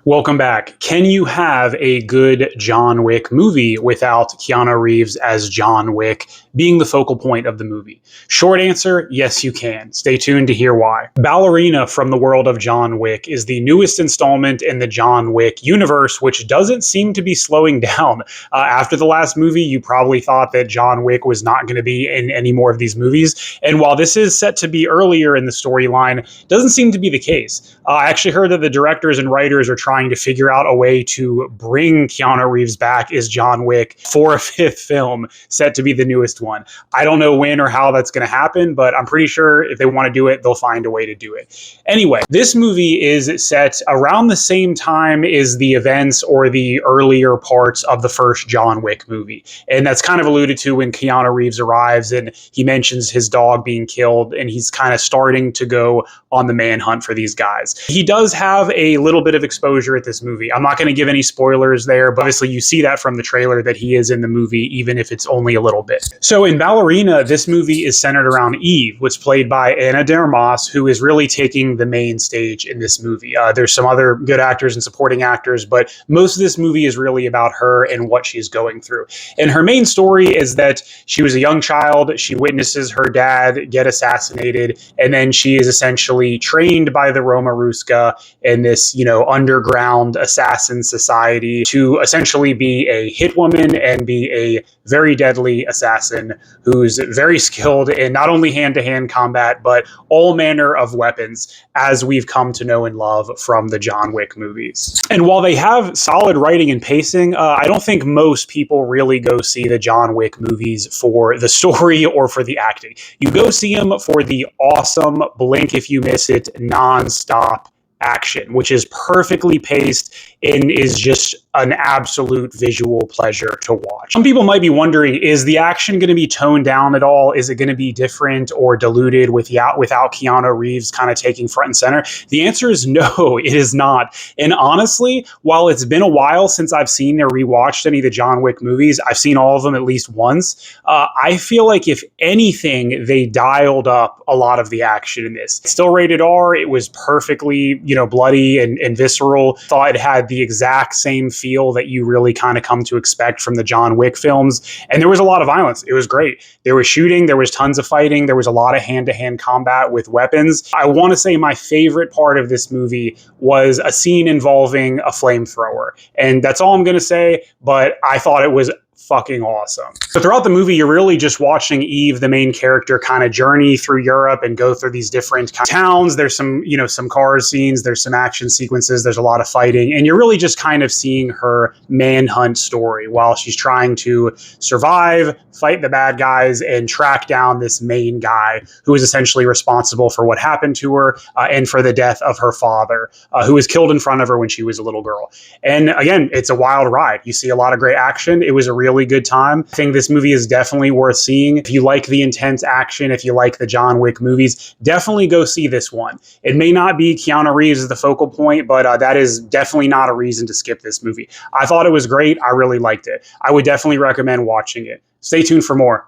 Welcome back. Can you have a good John Wick movie without Keanu Reeves as John Wick being the focal point of the movie? Short answer, yes, you can. Stay tuned to hear why. Ballerina from the world of John Wick is the newest installment in the John Wick universe, which doesn't seem to be slowing down. After the last movie, you probably thought that John Wick was not going to be in any more of these movies. And while this is set to be earlier in the storyline, doesn't seem to be the case. I actually heard that the directors and writers are trying to figure out a way to bring Keanu Reeves back as John Wick for a fifth film set to be the newest one. I don't know when or how that's going to happen, but I'm pretty sure if they want to do it, they'll find a way to do it. Anyway, this movie is set around the same time as the events or the earlier parts of the first John Wick movie. And that's kind of alluded to when Keanu Reeves arrives and he mentions his dog being killed and he's kind of starting to go on the manhunt for these guys. He does have a little bit of exposure at this movie. I'm not going to give any spoilers there, but obviously you see that from the trailer that he is in the movie, even if it's only a little bit. So in Ballerina, this movie is centered around Eve, which is played by Ana de Armas, who is really taking the main stage in this movie. There's some other good actors and supporting actors, but most of this movie is really about her and what she's going through. And her main story is that she was a young child, she witnesses her dad get assassinated, and then she is essentially trained by the Roma Ruska in this, underground assassin society to essentially be a hitwoman and be a very deadly assassin who's very skilled in not only hand-to-hand combat, but all manner of weapons, as we've come to know and love from the John Wick movies. And while they have solid writing and pacing, I don't think most people really go see the John Wick movies for the story or for the acting. You go see them for the awesome, blink if you miss it, non-stop action, which is perfectly paced and is just an absolute visual pleasure to watch. Some people might be wondering, is the action going to be toned down at all? Is it going to be different or diluted without Keanu Reeves kind of taking front and center? The answer is no, it is not. And honestly, while it's been a while since I've seen or rewatched any of the John Wick movies, I've seen all of them at least once. I feel like if anything, they dialed up a lot of the action in this. It's still rated R. It was perfectly, bloody and visceral. Thought it had the exact same feel that you really kind of come to expect from the John Wick films. And there was a lot of violence. It was great. There was shooting. There was tons of fighting. There was a lot of hand-to-hand combat with weapons. I want to say my favorite part of this movie was a scene involving a flamethrower. And that's all I'm going to say, but I thought it was fucking awesome. So throughout the movie, you're really just watching Eve, the main character, kind of journey through Europe and go through these different towns. There's some, some car scenes, there's some action sequences, there's a lot of fighting, and you're really just kind of seeing her manhunt story while she's trying to survive, fight the bad guys, and track down this main guy who is essentially responsible for what happened to her and for the death of her father, who was killed in front of her when she was a little girl. And again, it's a wild ride. You see a lot of great action. It was a really good time. I think this movie is definitely worth seeing. If you like the intense action, if you like the John Wick movies, definitely go see this one. It may not be Keanu Reeves as the focal point, but that is definitely not a reason to skip this movie. I thought it was great. I really liked it. I would definitely recommend watching it. Stay tuned for more.